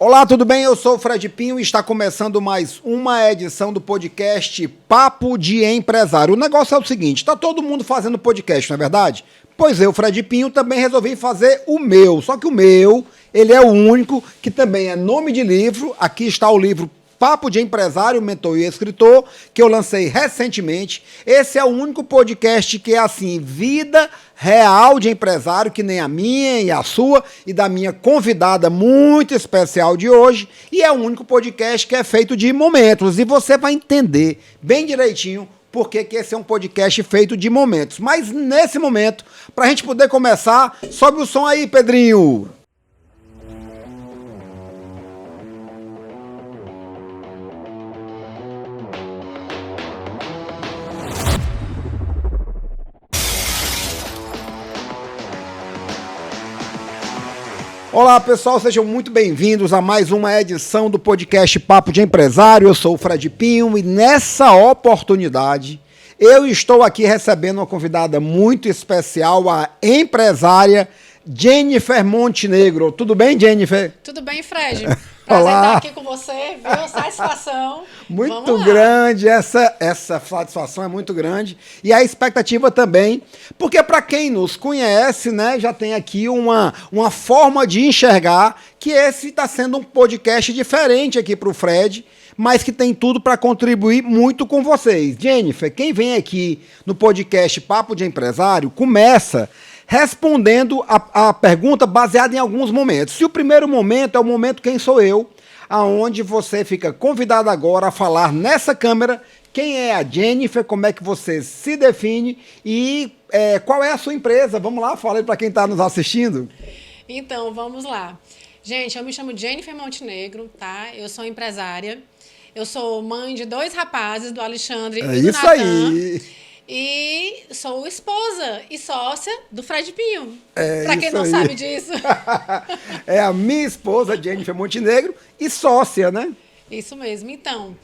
Olá, tudo bem? Eu sou o Fred Pinho e está começando mais uma edição do podcast Papo de Empresário. O negócio é o seguinte, está todo mundo fazendo podcast, não é verdade? Pois eu, Fred Pinho, também resolvi fazer o meu, só que o meu, ele é o único, que também é nome de livro. Aqui está o livro Papo de Empresário, Mentor e Escritor, que eu lancei recentemente. Esse é o único podcast que é assim, vida real de empresário, que nem a minha e a sua, e da minha convidada muito especial de hoje. E é o único podcast que é feito de momentos. E você vai entender bem direitinho por que esse é um podcast feito de momentos. Mas nesse momento, para a gente poder começar, sobe o som aí, Pedrinho. Olá pessoal, sejam muito bem-vindos a mais uma edição do podcast Papo de Empresário. Eu sou o Fred Pinho e nessa oportunidade eu estou aqui recebendo uma convidada muito especial, a empresária Jennifer Montenegro. Tudo bem, Jennifer? Tudo bem, Fred? Prazer estar aqui com você, viu? Satisfação. Muito grande, essa satisfação é muito grande. E a expectativa também, porque para quem nos conhece, né, já tem aqui uma forma de enxergar que esse está sendo um podcast diferente aqui para o Fred, mas que tem tudo para contribuir muito com vocês. Jennifer, quem vem aqui no podcast Papo de Empresário começa respondendo a pergunta baseada em alguns momentos. E o primeiro momento é o momento Quem Sou Eu?, aonde você fica convidado agora a falar nessa câmera quem é a Jennifer, como é que você se define e qual é a sua empresa. Vamos lá, fala aí para quem está nos assistindo. Então, vamos lá. Gente, eu me chamo Jennifer Montenegro, tá? Eu sou empresária. Eu sou mãe de 2 rapazes, do Alexandre e do Natan. Aí. E sou esposa e sócia do Fred Pinho. Para quem não sabe disso. É a minha esposa, Jennifer Montenegro, e sócia, né? Isso mesmo. Então,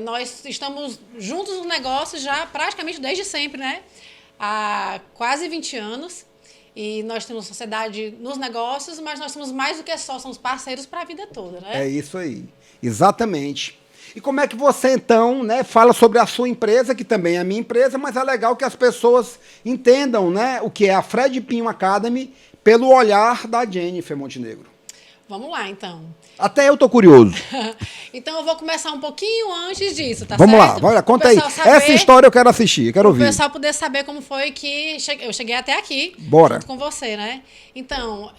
nós estamos juntos no negócio já praticamente desde sempre, né? Há quase 20 anos. E nós temos sociedade nos negócios, mas nós somos mais do que só, somos parceiros para a vida toda, né? É isso aí. Exatamente. E como é que você, então, né, fala sobre a sua empresa, que também é a minha empresa, mas é legal que as pessoas entendam, né, o que é a Fred Pinho Academy pelo olhar da Jennifer Montenegro. Vamos lá, então. Até eu tô curioso. Então eu vou começar um pouquinho antes disso, tá Vamos certo? Vamos lá, conta aí. Essa história eu quero assistir, eu quero ouvir. O pessoal poder saber como foi que eu cheguei até aqui. Bora. Junto com você, né? Então,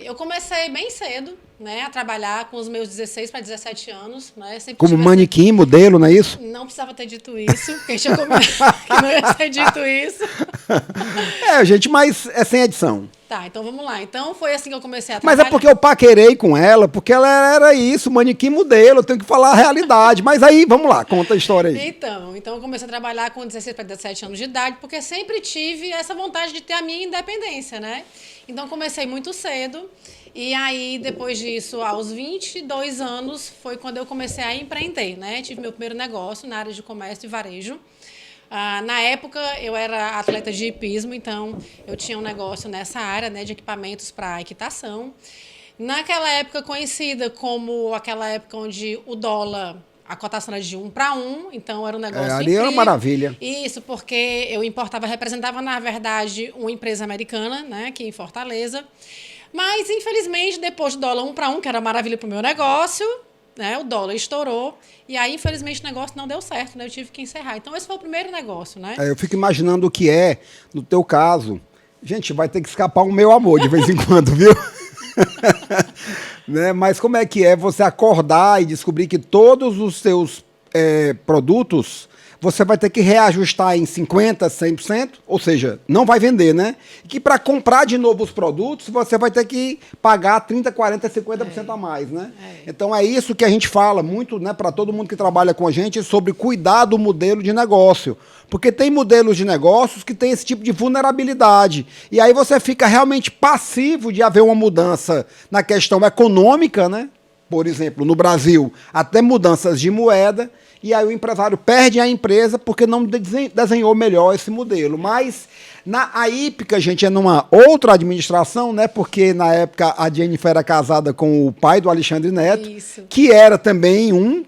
eu comecei bem cedo, né, a trabalhar com os meus 16 para 17 anos. Né? Sempre como manequim, modelo, não é isso? Não precisava ter dito isso, porque tinha como... que não ia ter dito isso. Gente, mas é sem edição. Tá, então vamos lá. Então foi assim que eu comecei a trabalhar. Mas é porque eu paquerei com ela, porque ela era isso, manequim modelo, eu tenho que falar a realidade. Mas aí, vamos lá, conta a história aí. Então eu comecei a trabalhar com 16 para 17 anos de idade, porque sempre tive essa vontade de ter a minha independência, né? Então comecei muito cedo, e aí depois disso, aos 22 anos, foi quando eu comecei a empreender, né? Tive meu primeiro negócio na área de comércio e varejo. Na época, eu era atleta de hipismo, então eu tinha um negócio nessa área, né, de equipamentos para equitação. Naquela época conhecida como aquela época onde o dólar, a cotação era de 1 para 1, então era um negócio ali incrível. Era uma maravilha. Isso, porque eu representava, na verdade, uma empresa americana, né, aqui em Fortaleza. Mas, infelizmente, depois do dólar 1 para 1, que era maravilha para o meu negócio, né, o dólar estourou e aí, infelizmente, o negócio não deu certo, né? Eu tive que encerrar. Então, esse foi o primeiro negócio, né? Eu fico imaginando o que é, no teu caso. Gente, vai ter que escapar o meu amor de vez em quando, viu? Né? Mas como é que é você acordar e descobrir que todos os seus produtos você vai ter que reajustar em 50%, 100%, ou seja, não vai vender, né? E que para comprar de novo os produtos, você vai ter que pagar 30%, 40%, 50% a mais, né? Então é isso que a gente fala muito, né, para todo mundo que trabalha com a gente, sobre cuidar do modelo de negócio. Porque tem modelos de negócios que tem esse tipo de vulnerabilidade. E aí você fica realmente passivo de haver uma mudança na questão econômica, né? Por exemplo, no Brasil, até mudanças de moeda. e aí o empresário perde a empresa porque não desenhou melhor esse modelo. Mas a Ípica, gente, é numa outra administração, né? Porque na época a Jennifer era casada com o pai do Alexandre Neto, Isso. que era também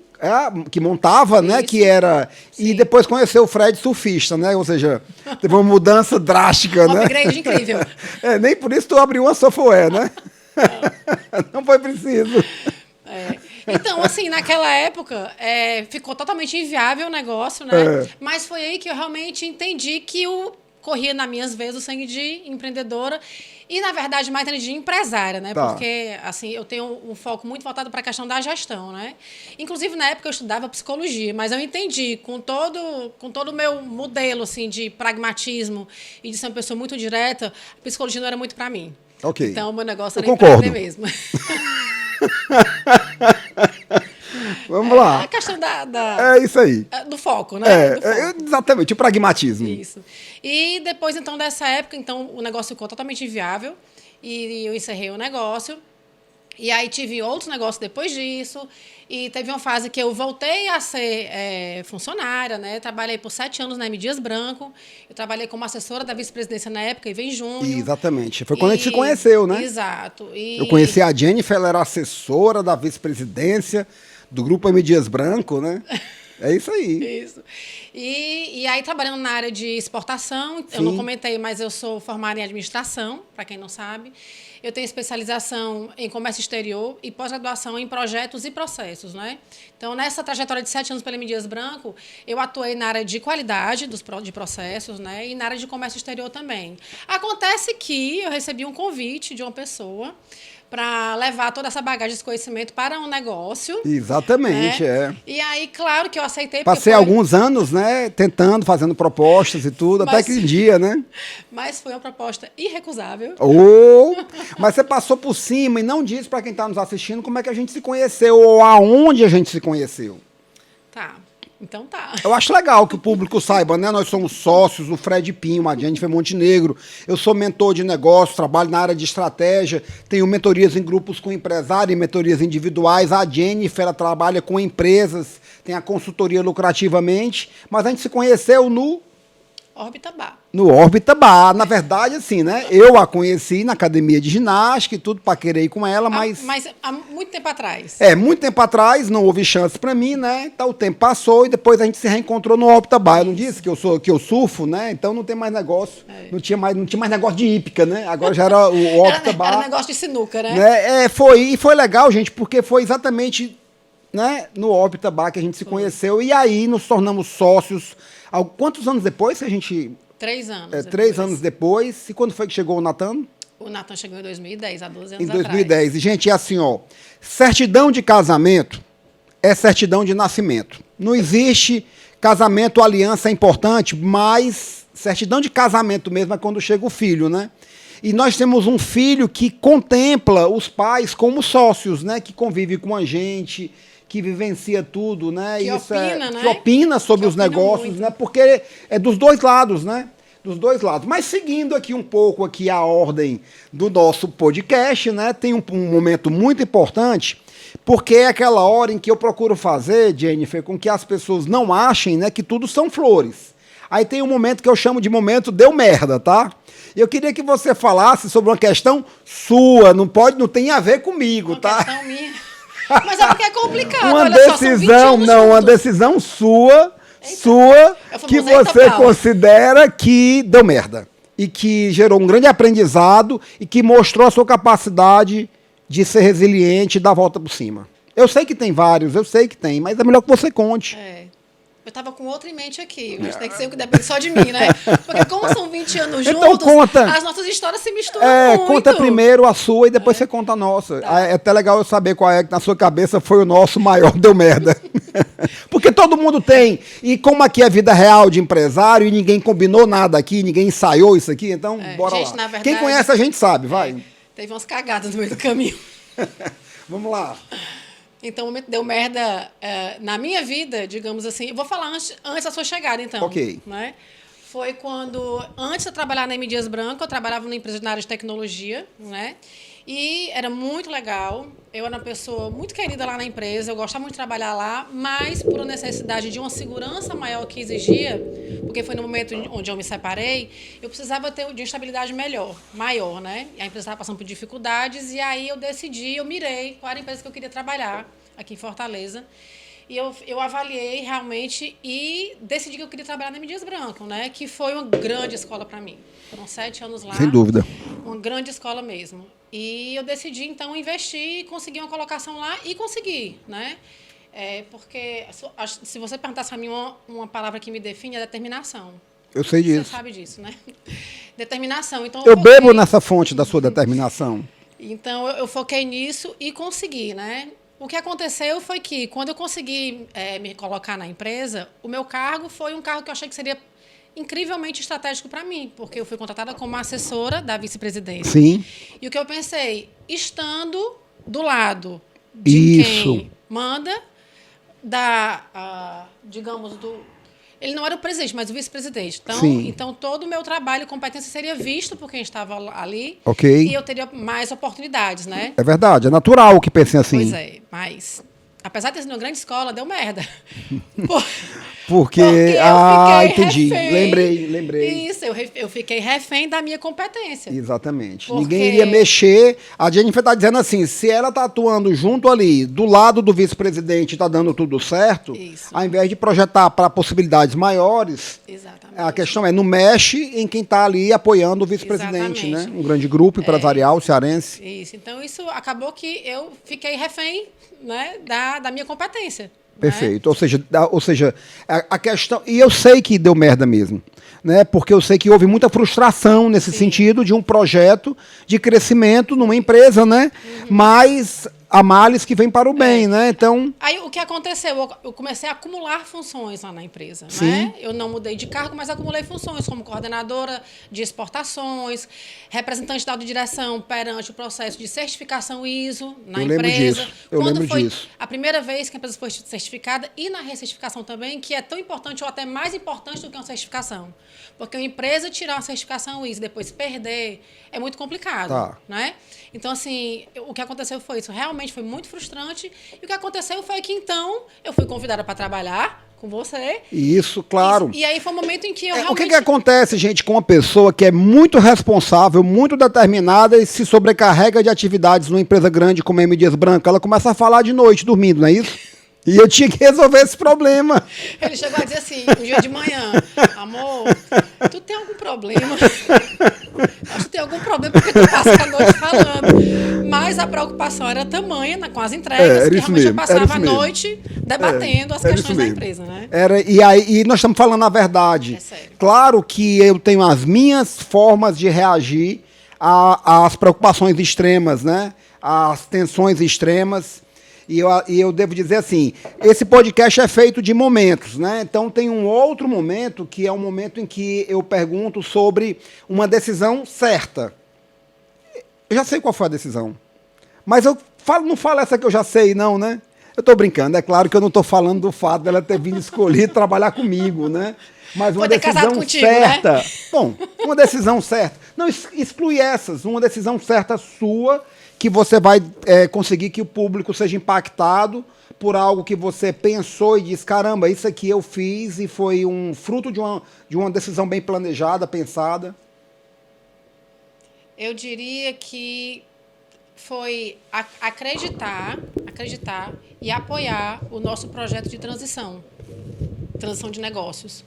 que montava, né? Isso. Que era. Sim. E depois conheceu o Fred surfista, né? Ou seja, teve uma mudança drástica, Um né? upgrade incrível. Nem por isso tu abriu uma software, né? Não foi preciso. Então, assim, naquela época, ficou totalmente inviável o negócio, né? Mas foi aí que eu realmente entendi que corria nas minhas veias o sangue de empreendedora e, na verdade, mais de empresária, né? Tá. Porque, assim, eu tenho um foco muito voltado para a questão da gestão, né? Inclusive, na época, eu estudava psicologia, mas eu entendi, com todo o meu modelo, assim, de pragmatismo e de ser uma pessoa muito direta, a psicologia não era muito para mim. Ok. Então, o meu negócio Eu era concordo. empreender mesmo. Vamos lá. A questão É isso aí. do foco, né? Do foco. Exatamente, o pragmatismo. Isso. E depois, então, dessa época, então, o negócio ficou totalmente inviável e eu encerrei o negócio. E aí tive outros negócios depois disso. E teve uma fase que eu voltei a ser funcionária, né? Trabalhei por 7 anos na M. Dias Branco. Eu trabalhei como assessora da vice-presidência na época, e vem junho. Exatamente. Foi quando a gente se conheceu, né? Exato. Eu conheci a Jennifer, ela era assessora da vice-presidência do Grupo M. Dias Branco, né? É isso aí. Isso. E aí, trabalhando na área de exportação, Sim. eu não comentei, mas eu sou formada em administração, para quem não sabe. Eu tenho especialização em comércio exterior e pós-graduação em projetos e processos, né? Então, nessa trajetória de 7 anos pela M. Dias Branco, eu atuei na área de qualidade de processos, né? E na área de comércio exterior também. Acontece que eu recebi um convite de uma pessoa para levar toda essa bagagem, esse conhecimento para um negócio. Exatamente, né? E aí, claro que eu aceitei. Passei alguns anos, né, tentando, fazendo propostas e tudo, até que um dia, né? Mas foi uma proposta irrecusável. Mas você passou por cima e não disse para quem está nos assistindo como é que a gente se conheceu ou aonde a gente se conheceu. Tá. Então tá. Eu acho legal que o público saiba, né? Nós somos sócios, o Fred Pinho, a Jennifer Montenegro. Eu sou mentor de negócios, trabalho na área de estratégia, tenho mentorias em grupos com empresários, mentorias individuais. A Jennifer ela trabalha com empresas, tem a consultoria lucrativamente, mas a gente se conheceu no Órbita Bar. No Órbita Bar. Na verdade, assim, né? Eu a conheci na academia de ginástica e tudo, paquerei com ela, mas... Mas há muito tempo atrás. Muito tempo atrás, não houve chance pra mim, né? Então o tempo passou e depois a gente se reencontrou no Órbita Bar. Eu não disse que eu surfo, né? Então não tem mais negócio. Não tinha mais negócio de hípica, né? Agora já era o Órbita Bar. Era negócio de sinuca, né? Foi legal, gente, porque foi exatamente, né, no Órbita Bar que a gente se conheceu e aí nos tornamos sócios. Quantos anos depois que a gente... 3 anos. 3 anos depois. E quando foi que chegou o Natan? O Natan chegou em 2010, há 12 anos atrás. atrás. Em 2010. E, gente, é assim, ó. Certidão de casamento é certidão de nascimento. Não existe casamento, aliança é importante, mas certidão de casamento mesmo é quando chega o filho, né? E nós temos um filho que contempla os pais como sócios, né? Que convive com a gente, que vivencia tudo, né? Que opina, né? Que opina sobre os negócios, muito, né? Porque é dos dois lados, né? Dos dois lados. Mas seguindo aqui um pouco aqui a ordem do nosso podcast, né? Tem um momento muito importante, porque é aquela hora em que eu procuro fazer, Jennifer, com que as pessoas não achem, né, que tudo são flores. Aí tem um momento que eu chamo de momento deu merda, tá? Eu queria que você falasse sobre uma questão sua, não tem a ver comigo, uma tá? Questão minha. Mas é porque é complicado. Uma olha decisão, só, uma decisão sua, que você considera que deu merda. E que gerou um grande aprendizado e que mostrou a sua capacidade de ser resiliente e dar a volta por cima. Eu sei que tem vários, mas é melhor que você conte. Eu estava com outra em mente aqui, mas tem que ser o que depende só de mim, né? Porque como são 20 anos juntos, então conta. As nossas histórias se misturam muito. Conta primeiro a sua e depois você conta a nossa. Tá. É até legal eu saber qual é que na sua cabeça foi o nosso maior deu merda. Porque todo mundo tem. E como aqui é vida real de empresário e ninguém combinou nada aqui, ninguém ensaiou isso aqui, então bora gente, lá. Na verdade, quem conhece a gente sabe, vai. Teve umas cagadas no meio do caminho. Vamos lá. Então, o momento deu merda na minha vida, digamos assim. Eu vou falar antes da sua chegada, então. Ok. Né? Foi quando, antes de eu trabalhar na M. Dias Branco, eu trabalhava numa empresa na área de tecnologia, né? E era muito legal. Eu era uma pessoa muito querida lá na empresa, eu gostava muito de trabalhar lá, mas por uma necessidade de uma segurança maior que exigia, porque foi no momento onde eu me separei, eu precisava ter de uma estabilidade maior, né? E a empresa estava passando por dificuldades, e aí eu mirei qual era a empresa que eu queria trabalhar aqui em Fortaleza. E eu avaliei realmente e decidi que eu queria trabalhar na M. Dias Branco, né? Que foi uma grande escola para mim. Foram 7 anos lá. Sem dúvida. Uma grande escola mesmo. E eu decidi, então, investir, conseguir uma colocação lá e consegui, né? Porque se você perguntasse a mim uma palavra que me define, é determinação. Eu sei disso. Você sabe disso, né? Determinação. Então, eu bebo nessa fonte da sua determinação. Então, eu foquei nisso e consegui, né? O que aconteceu foi que, quando eu consegui me colocar na empresa, o meu cargo foi um cargo que eu achei que seria incrivelmente estratégico para mim, porque eu fui contratada como assessora da vice-presidência. Sim. E o que eu pensei, estando do lado de quem manda, digamos, ele não era o presidente, mas o vice-presidente. Então, todo o meu trabalho e competência seria visto por quem estava ali. Ok. E eu teria mais oportunidades, né? É verdade, é natural que pensem assim. Pois é, mas apesar de ter sido uma grande escola, deu merda. Porque entendi. Refém. Lembrei. Isso, eu fiquei refém da minha competência. Exatamente. Porque ninguém iria mexer. A Jennifer está dizendo assim, se ela está atuando junto ali, do lado do vice-presidente, está dando tudo certo, ao invés de projetar para possibilidades maiores, exatamente, a questão não mexe em quem está ali apoiando o vice-presidente, né? Um grande grupo empresarial cearense. Isso. Então, isso acabou que eu fiquei refém, né, da minha competência. Perfeito. Né? Ou seja, a questão... E eu sei que deu merda mesmo, né? Porque eu sei que houve muita frustração nesse sentido de um projeto de crescimento numa empresa, né? Mas há males que vêm para o bem, né? Então... Aí, o que aconteceu? Eu comecei a acumular funções lá na empresa, Sim. né? Eu não mudei de cargo, mas acumulei funções como coordenadora de exportações, representante da direção perante o processo de certificação ISO na empresa. Eu lembro disso. A primeira vez que a empresa foi certificada e na recertificação também, que é tão importante ou até mais importante do que uma certificação. Porque uma empresa tirar uma certificação ISO e depois perder é muito complicado, né? Então, assim, o que aconteceu foi isso. Realmente foi muito frustrante. E o que aconteceu foi que, então, eu fui convidada para trabalhar com você. Isso, claro. E aí foi um momento em que eu realmente... O que acontece, gente, com uma pessoa que é muito responsável, muito determinada e se sobrecarrega de atividades numa empresa grande como a M. Dias Branco? Ela começa a falar de noite, dormindo, não é isso? E eu tinha que resolver esse problema. Ele chegou a dizer assim, um dia de manhã, amor, tu tem algum problema? Acho que tu tem algum problema porque tu passa a noite falando. Mas a preocupação era tamanha com as entregas, que realmente eu passava a noite debatendo as questões da empresa, né? E nós estamos falando a verdade. É sério. Claro que eu tenho as minhas formas de reagir às preocupações extremas, né? Às tensões extremas. E eu devo dizer assim, esse podcast é feito de momentos, né? Então tem um outro momento, que é um momento em que eu pergunto sobre uma decisão certa. Eu já sei qual foi a decisão. Mas não falo essa que eu já sei, não, né? Eu estou brincando, é claro que eu não estou falando do fato dela ter vindo escolher trabalhar comigo, né? Mas uma decisão contigo, certa. Né? Bom, uma decisão certa. Não exclui essas, uma decisão certa sua, que você vai conseguir que o público seja impactado por algo que você pensou e disse, caramba, isso aqui eu fiz e foi um fruto de uma decisão bem planejada, pensada. Eu diria que foi acreditar e apoiar o nosso projeto de transição de negócios.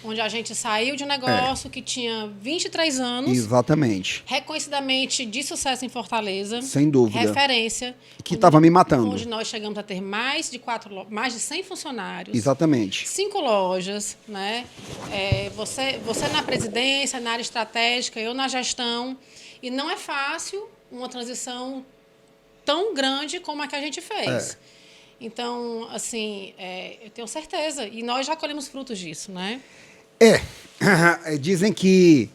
Onde a gente saiu de um negócio que tinha 23 anos. Exatamente. Reconhecidamente de sucesso em Fortaleza. Sem dúvida. Referência. Que estava me matando. Onde nós chegamos a ter mais de 100 funcionários. Exatamente. 5 lojas, né? Você na presidência, na área estratégica, eu na gestão. E não é fácil uma transição tão grande como a que a gente fez. Então, assim, eu tenho certeza. E nós já colhemos frutos disso, né? Dizem que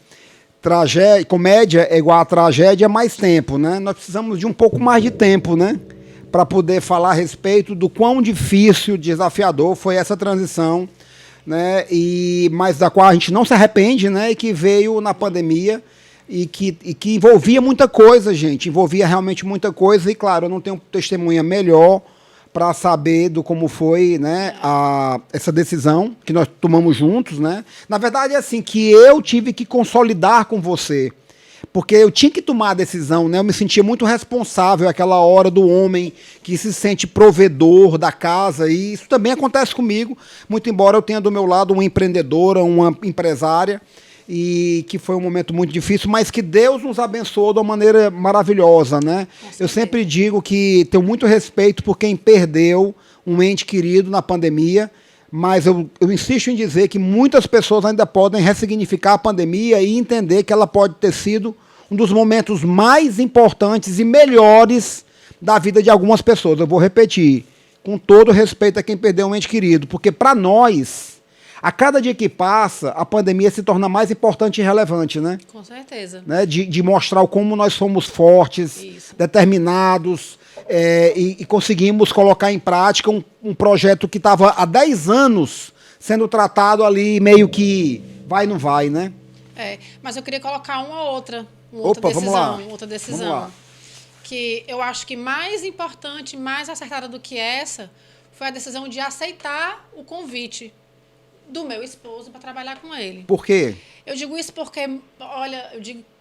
comédia é igual a tragédia, mais tempo, né? Nós precisamos de um pouco mais de tempo, né? Para poder falar a respeito do quão difícil, desafiador foi essa transição, né? Mas da qual a gente não se arrepende, né? E que veio na pandemia e que envolvia muita coisa, gente. Envolvia realmente muita coisa. E, claro, eu não tenho testemunha melhor para saber do como foi, né, essa decisão que nós tomamos juntos, né? Na verdade, é assim, que eu tive que consolidar com você. Porque eu tinha que tomar a decisão, né? Eu me sentia muito responsável aquela hora do homem que se sente provedor da casa. E isso também acontece comigo, muito embora eu tenha do meu lado uma empreendedora, uma empresária, e que foi um momento muito difícil, mas que Deus nos abençoou de uma maneira maravilhosa, né? Eu sempre digo que tenho muito respeito por quem perdeu um ente querido na pandemia, mas eu insisto em dizer que muitas pessoas ainda podem ressignificar a pandemia e entender que ela pode ter sido um dos momentos mais importantes e melhores da vida de algumas pessoas. Eu vou repetir, com todo respeito a quem perdeu um ente querido, porque para nós, a cada dia que passa, a pandemia se torna mais importante e relevante, né? Com certeza. Né? De mostrar como nós somos fortes, determinados, e conseguimos colocar em prática um projeto que estava há 10 anos sendo tratado ali meio que vai não vai, né? Mas eu queria colocar uma outra decisão. Que eu acho que mais importante, mais acertada do que essa, foi a decisão de aceitar o convite do meu esposo para trabalhar com ele. Por quê? Eu digo isso porque, olha,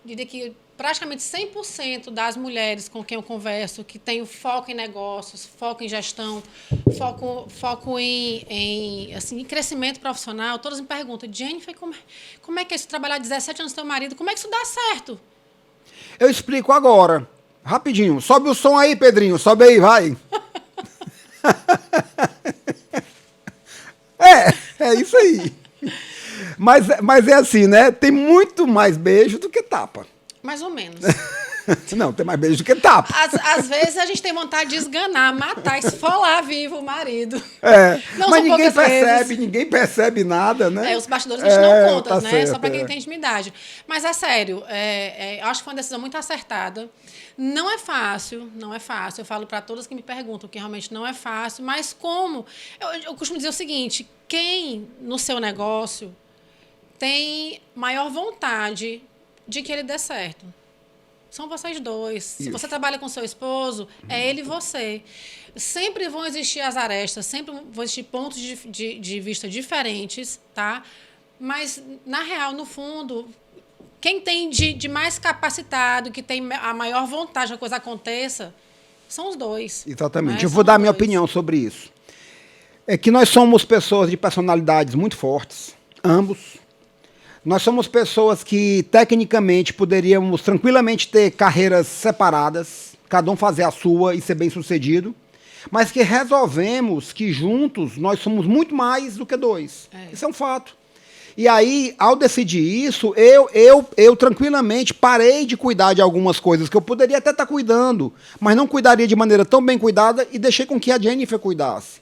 diria que praticamente 100% das mulheres com quem eu converso, que têm foco em negócios, foco em gestão, foco em crescimento profissional, todas me perguntam, Jennifer, como é que é isso, trabalhar 17 anos com seu marido, como é que isso dá certo? Eu explico agora, rapidinho. Sobe o som aí, Pedrinho, sobe aí, vai. É isso aí. Mas é assim, né? Tem muito mais beijo do que tapa. Mais ou menos. Não, tem mais beijo do que tapa. Às vezes a gente tem vontade de esganar, matar, esfolar vivo o marido. Mas ninguém percebe nada, né? Os bastidores a gente não conta, tá né? certo, só para quem tem intimidade. Mas é sério, eu acho que foi uma decisão muito acertada. Não é fácil. Eu falo para todas que me perguntam que realmente não é fácil, mas como? Eu costumo dizer o seguinte, quem no seu negócio tem maior vontade de que ele dê certo? São vocês dois. Isso. Se você trabalha com seu esposo, é ele e você. Sempre vão existir as arestas, sempre vão existir pontos de vista diferentes, tá? Mas, na real, no fundo, quem tem de mais capacitado, que tem a maior vontade que a coisa aconteça, são os dois. Exatamente. Né? Eu vou dar a minha opinião sobre isso. É que nós somos pessoas de personalidades muito fortes, ambos. Nós somos pessoas que, tecnicamente, poderíamos tranquilamente ter carreiras separadas, cada um fazer a sua e ser bem-sucedido, mas que resolvemos que juntos nós somos muito mais do que dois. Isso é um fato. E aí, ao decidir isso, eu tranquilamente parei de cuidar de algumas coisas que eu poderia até estar cuidando, mas não cuidaria de maneira tão bem cuidada e deixei com que a Jennifer cuidasse.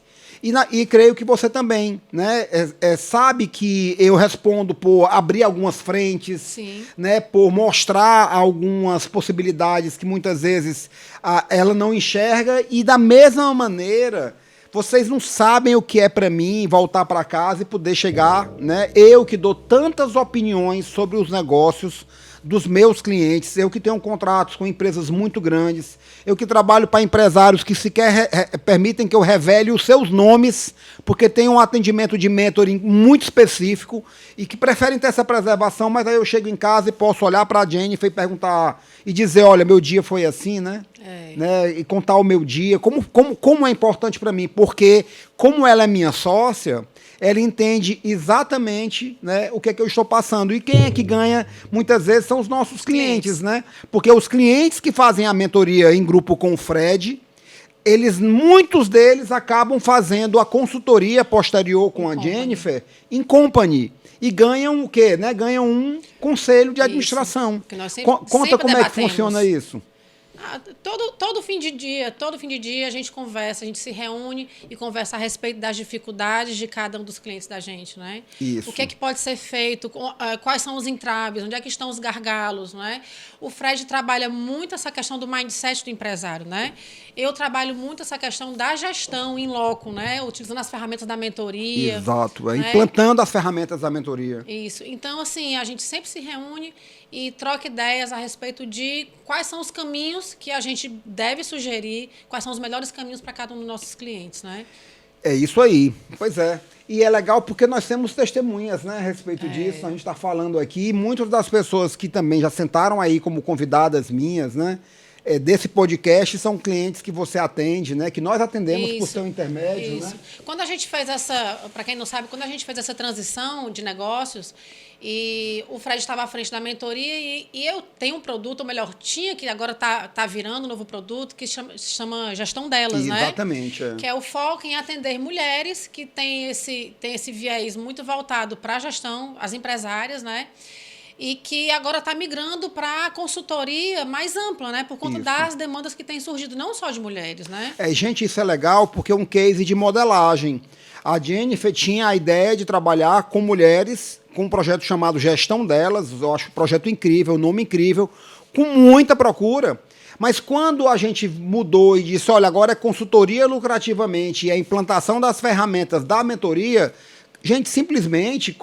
E creio que você também, né, sabe que eu respondo por abrir algumas frentes, né, por mostrar algumas possibilidades que muitas vezes ela não enxerga, e da mesma maneira, vocês não sabem o que é para mim voltar para casa e poder chegar, né, eu que dou tantas opiniões sobre os negócios dos meus clientes, eu que tenho contratos com empresas muito grandes, eu que trabalho para empresários que sequer permitem que eu revele os seus nomes, porque tem um atendimento de mentoring muito específico e que preferem ter essa preservação, mas aí eu chego em casa e posso olhar para a Jennifer e perguntar, e dizer, olha, meu dia foi assim, né? Né? E contar o meu dia, como é importante para mim, porque como ela é minha sócia, ela entende exatamente, né, o que é que eu estou passando. E quem é que ganha, muitas vezes, são os nossos clientes, né? Porque os clientes que fazem a mentoria em grupo com o Fred, muitos deles acabam fazendo a consultoria posterior com a Jennifer em company. E ganham o quê? Né? Ganham um conselho de administração. Conta como é que funciona isso. Todo fim de dia a gente conversa, a gente se reúne e conversa a respeito das dificuldades de cada um dos clientes da gente, né? Isso. O que é que pode ser feito, quais são os entraves, onde é que estão os gargalos, né? O Fred trabalha muito essa questão do mindset do empresário, né? Eu trabalho muito essa questão da gestão em loco, né? Utilizando as ferramentas da mentoria. Exato, né? Implantando as ferramentas da mentoria. Isso. Então, assim, a gente sempre se reúne e troca ideias a respeito de quais são os caminhos que a gente deve sugerir, quais são os melhores caminhos para cada um dos nossos clientes, né? É isso aí, pois é. E é legal porque nós temos testemunhas, né, a respeito disso. A gente está falando aqui, e muitas das pessoas que também já sentaram aí como convidadas minhas, né, desse podcast são clientes que você atende, né, que nós atendemos por seu intermédio, né? Quando a gente fez para quem não sabe, quando a gente fez essa transição de negócios, e o Fred estava à frente da mentoria e eu tenho um produto, ou melhor, tinha, que agora tá virando um novo produto, que se chama Gestão Delas, né? Exatamente. Que é o foco em atender mulheres que têm esse viés muito voltado para a gestão, as empresárias, né? E que agora está migrando para a consultoria mais ampla, né? Por conta das demandas que têm surgido, não só de mulheres, né? Gente, isso é legal porque é um case de modelagem. A Jennifer tinha a ideia de trabalhar com mulheres, com um projeto chamado Gestão Delas. Eu acho um projeto incrível, um nome incrível, com muita procura. Mas quando a gente mudou e disse, olha, agora é consultoria lucrativamente e a implantação das ferramentas da mentoria, gente, simplesmente,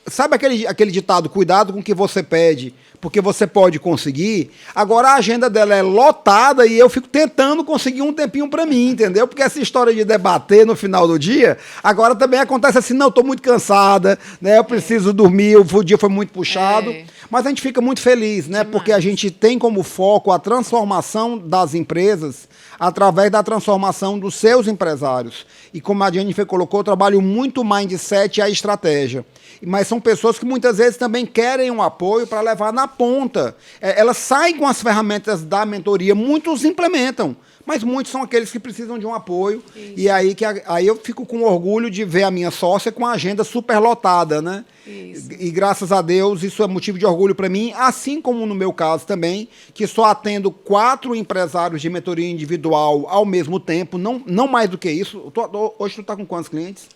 sabe aquele ditado, cuidado com o que você pede, porque você pode conseguir? Agora a agenda dela é lotada e eu fico tentando conseguir um tempinho para mim, entendeu? Porque essa história de debater no final do dia, agora também acontece assim, não, estou muito cansada, né? Eu preciso dormir, o dia foi muito puxado. Mas a gente fica muito feliz, né? Demais. Porque a gente tem como foco a transformação das empresas através da transformação dos seus empresários. E como a Jennifer colocou, eu trabalho muito o mindset e a estratégia. Mas são pessoas que muitas vezes também querem um apoio para levar na ponta. Elas saem com as ferramentas da mentoria, muitos implementam, mas muitos são aqueles que precisam de um apoio. Isso. E aí eu fico com orgulho de ver a minha sócia com a agenda super lotada, né? Isso. E graças a Deus isso é motivo de orgulho para mim, assim como no meu caso também, que só atendo 4 empresários de mentoria individual ao mesmo tempo, não mais do que isso. Hoje tu está com quantos clientes?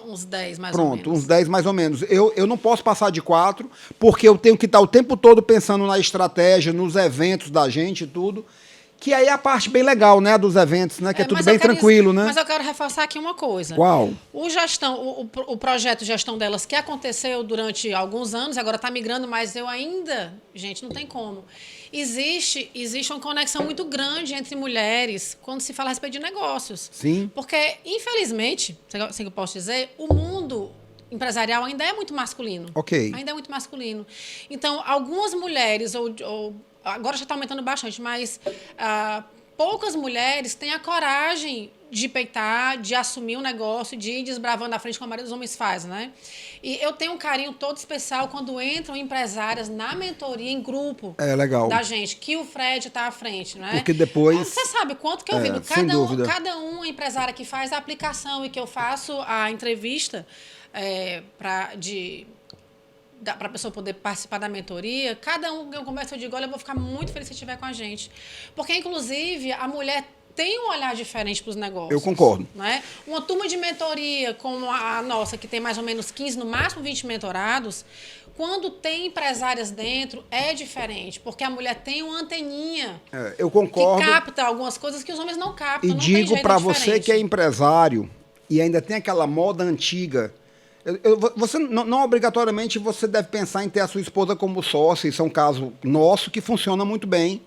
Uns 10, mais ou menos. Pronto, uns 10 mais ou menos. Eu não posso passar de 4, porque eu tenho que estar o tempo todo pensando na estratégia, nos eventos da gente e tudo. Que aí é a parte bem legal, né, dos eventos, né? Que é tudo bem tranquilo, né? Mas eu quero reforçar aqui uma coisa. Qual? O projeto Gestão Delas, que aconteceu durante alguns anos, agora está migrando, mas eu ainda... Gente, não tem como. Existe uma conexão muito grande entre mulheres quando se fala a respeito de negócios. Sim. Porque, infelizmente, assim que eu posso dizer, o mundo empresarial ainda é muito masculino. Ok. Ainda é muito masculino. Então, algumas mulheres, agora já está aumentando bastante, mas poucas mulheres têm a coragem de peitar, de assumir um negócio, de ir desbravando à frente como a maioria dos homens faz, né? E eu tenho um carinho todo especial quando entram empresárias na mentoria em grupo da gente, que o Fred está à frente, né? Porque depois... Você sabe quanto que eu vi, cada uma empresária que faz a aplicação e que eu faço a entrevista para a pessoa poder participar da mentoria, cada um que eu converso, eu digo, olha, eu vou ficar muito feliz se estiver com a gente. Porque, inclusive, a mulher tem um olhar diferente para os negócios. Eu concordo. Né? Uma turma de mentoria como a nossa, que tem mais ou menos 15, no máximo 20 mentorados, quando tem empresárias dentro, é diferente, porque a mulher tem uma anteninha eu concordo, que capta algumas coisas que os homens não captam. E digo para você que é empresário e ainda tem aquela moda antiga, você não obrigatoriamente você deve pensar em ter a sua esposa como sócia. Isso é um caso nosso que funciona muito bem.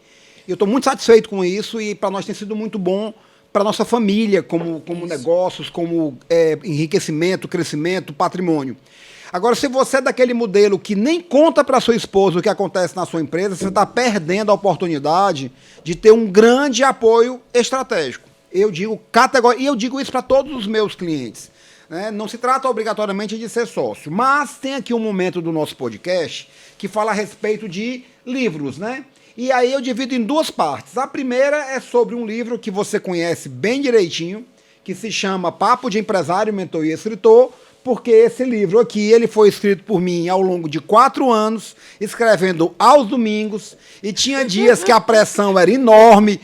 Eu estou muito satisfeito com isso e para nós tem sido muito bom para nossa família, como negócios, como enriquecimento, crescimento, patrimônio. Agora, se você é daquele modelo que nem conta para sua esposa o que acontece na sua empresa, você está perdendo a oportunidade de ter um grande apoio estratégico. Eu digo e eu digo isso para todos os meus clientes. Não se trata obrigatoriamente de ser sócio, mas tem aqui um momento do nosso podcast que fala a respeito de livros, né? E aí eu divido em 2 partes. A primeira é sobre um livro que você conhece bem direitinho, que se chama Papo de Empresário, Mentor e Escritor, porque esse livro aqui, ele foi escrito por mim ao longo de 4 anos, escrevendo aos domingos, e tinha dias que a pressão era enorme.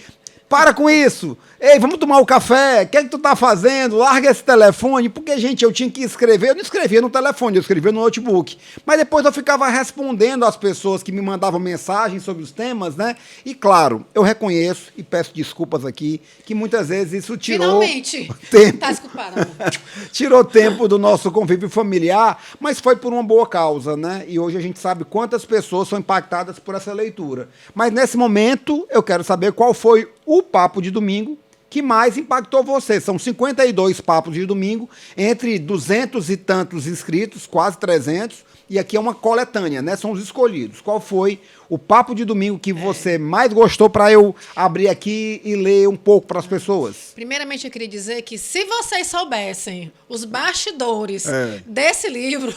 Para com isso! Ei, vamos tomar um café? O que é que tu tá fazendo? Larga esse telefone. Porque, gente, eu tinha que escrever. Eu não escrevia no telefone, eu escrevia no notebook. Mas depois eu ficava respondendo às pessoas que me mandavam mensagens sobre os temas, né? E, claro, eu reconheço e peço desculpas aqui, que muitas vezes isso tirou Finalmente! tempo. Tá desculpada, amor. Tirou tempo do nosso convívio familiar, mas foi por uma boa causa, né? E hoje a gente sabe quantas pessoas são impactadas por essa leitura. Mas nesse momento, eu quero saber qual foi o papo de domingo que mais impactou você. São 52 papos de domingo, entre 200 e tantos inscritos, quase 300, e aqui é uma coletânea, né? São os escolhidos. Qual foi o papo de domingo que você mais gostou, para eu abrir aqui e ler um pouco para as pessoas? Primeiramente, eu queria dizer que se vocês soubessem os bastidores desse livro,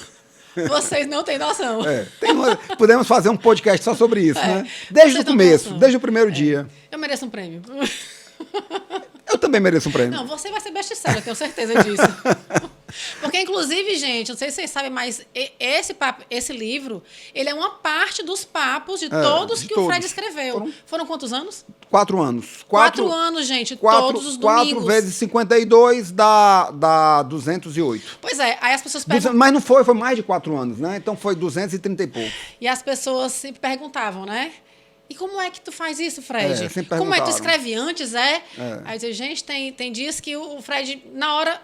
vocês não têm noção. Podemos fazer um podcast só sobre isso, né? Desde o começo, desde o primeiro dia. Eu mereço um prêmio. Eu também mereço um prêmio. Não, você vai ser best-seller, eu tenho certeza disso. Porque, inclusive, gente, não sei se vocês sabem, mas esse livro, ele é uma parte dos papos de todos que o Fred escreveu. Foram quantos anos? 4 anos. 4 anos, gente, todos os domingos. 4 vezes 52 dá 208. Pois é, aí as pessoas perguntam... Mas não foi mais de 4 anos, né? Então foi 230 e pouco. E as pessoas sempre perguntavam, né? E como é que tu faz isso, Fred? Sempre Como é que tu perguntaram. escreve antes, Aí eu dizia, gente, tem dias que o Fred, na hora,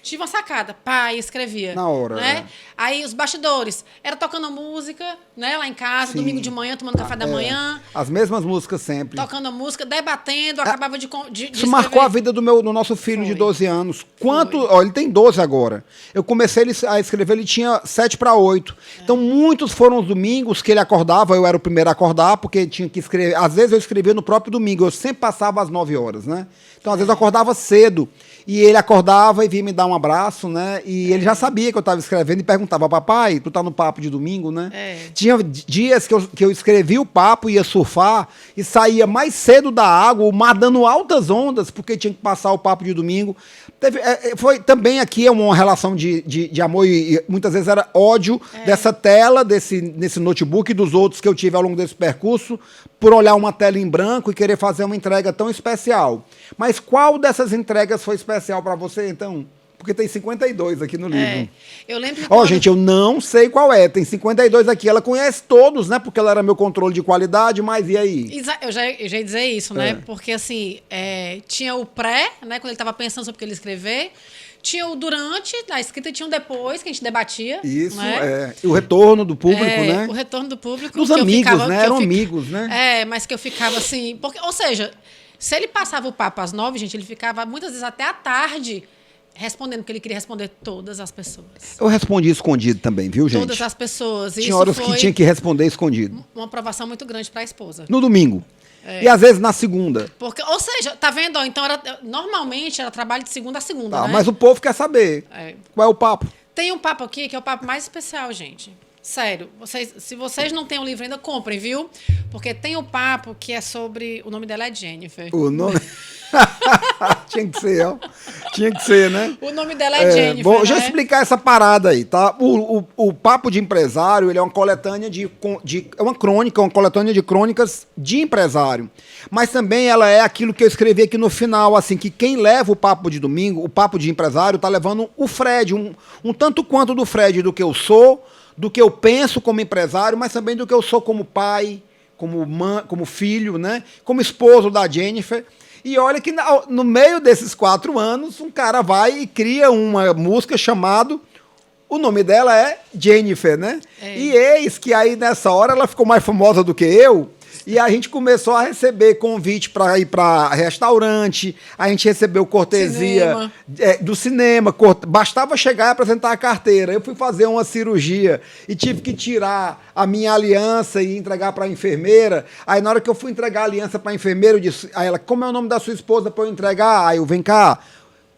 tive uma sacada, pá, e escrevia. Na hora, né? Aí os bastidores, era tocando música, né, lá em casa, Sim. domingo de manhã, tomando café da manhã. As mesmas músicas sempre. Tocando a música, debatendo, acabava de Isso marcou a vida do nosso filho de 12 anos. Ó, ele tem 12 agora. Eu comecei a escrever, ele tinha 7 para 8. Então, muitos foram os domingos que ele acordava, eu era o primeiro a acordar, porque tinha que escrever. Às vezes eu escrevia no próprio domingo, eu sempre passava às 9 horas, né? Então, às vezes eu acordava cedo. E ele acordava e vinha me dar um abraço, né? E ele já sabia que eu estava escrevendo e perguntava, papai, tu tá no papo de domingo, né? Tinha dias que eu escrevia o papo, ia surfar e saía mais cedo da água, o mar dando altas ondas, porque tinha que passar o papo de domingo. Foi também aqui uma relação de amor e muitas vezes era ódio dessa tela, desse notebook e dos outros que eu tive ao longo desse percurso, por olhar uma tela em branco e querer fazer uma entrega tão especial. Mas qual dessas entregas foi especial para você, então? Porque tem 52 aqui no livro. Eu lembro que gente, eu não sei qual é. Tem 52 aqui. Ela conhece todos, né? Porque ela era meu controle de qualidade, mas e aí? Eu já ia dizer isso, né? Porque, assim, tinha o pré, né? Quando ele estava pensando sobre o que ele escrever. Tinha o durante, na escrita, e tinha o depois, que a gente debatia. Isso, né? E o retorno do público, né? O retorno do público. Dos amigos, né? Eram amigos, né? Mas que eu ficava assim... Ou seja, se ele passava o papo às 9, gente, ele ficava muitas vezes até à tarde respondendo, porque ele queria responder todas as pessoas. Eu respondi escondido também, viu, gente? Todas as pessoas. Tinha horas que tinha que responder escondido. Uma aprovação muito grande para a esposa. No domingo. E às vezes na segunda. Ou seja, tá vendo? Então, normalmente era trabalho de segunda a segunda, né? Mas o povo quer saber. Qual é o papo? Tem um papo aqui que é o papo mais especial, gente. Sério, se vocês não têm o livro ainda, comprem, viu? Porque tem o papo que é sobre... O nome dela é Jennifer. O nome... Tinha que ser, ó. Tinha que ser, né? O nome dela é Jennifer, Bom, deixa eu explicar essa parada aí, tá? O Papo de Empresário, ele é uma coletânea é uma crônica, uma coletânea de crônicas de empresário. Mas também ela é aquilo que eu escrevi aqui no final, assim, que quem leva o Papo de Domingo, o Papo de Empresário, tá levando o Fred, um tanto quanto do Fred, do que eu sou, do que eu penso como empresário, mas também do que eu sou como pai, como filho, né? Como esposo da Jennifer. E olha que no meio desses 4 anos, um cara vai e cria uma música chamada... O nome dela é Jennifer, né? E eis que aí nessa hora ela ficou mais famosa do que eu. E a gente começou a receber convite para ir para restaurante, a gente recebeu cortesia do cinema. Bastava chegar e apresentar a carteira. Eu fui fazer uma cirurgia e tive que tirar a minha aliança e entregar para a enfermeira. Aí na hora que eu fui entregar a aliança para a enfermeira, eu disse a ela, como é o nome da sua esposa para eu entregar? Aí eu, vem cá,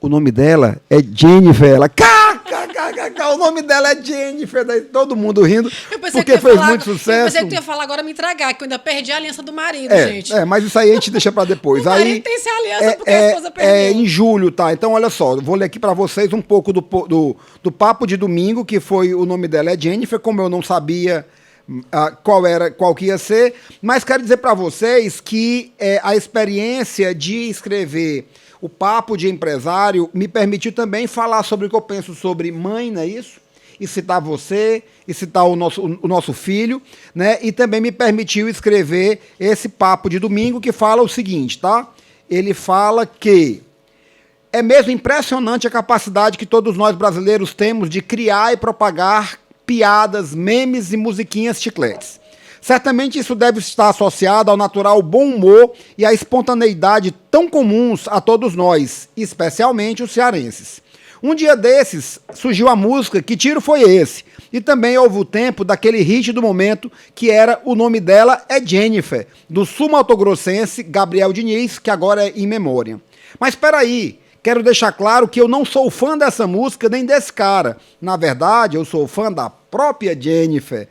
o nome dela é Jennifer. Ela, O nome dela é Jennifer, daí todo mundo rindo, porque fez muito sucesso. Eu pensei que tu ia falar agora me entregar, que eu ainda perdi a aliança do marido, gente. Mas isso aí a gente deixa pra depois. O marido tem essa aliança porque a esposa perdeu. Em julho, tá? Então, olha só, eu vou ler aqui pra vocês um pouco do Papo de Domingo, que foi, o nome dela é Jennifer, como eu não sabia qual que ia ser, mas quero dizer pra vocês que a experiência de escrever o Papo de Empresário me permitiu também falar sobre o que eu penso sobre mãe, não é isso? E citar você, e citar o nosso filho, né? E também me permitiu escrever esse Papo de Domingo que fala o seguinte, tá? Ele fala que é mesmo impressionante a capacidade que todos nós brasileiros temos de criar e propagar piadas, memes e musiquinhas chicletes. Certamente isso deve estar associado ao natural bom humor e à espontaneidade tão comuns a todos nós, especialmente os cearenses. Um dia desses, surgiu a música Que Tiro Foi Esse? E também houve o tempo daquele hit do momento, que era O Nome Dela é Jennifer, do sul-mato-grossense Gabriel Diniz, que agora é In Memoriam. Mas espera aí, quero deixar claro que eu não sou fã dessa música nem desse cara. Na verdade, eu sou fã da própria Jennifer.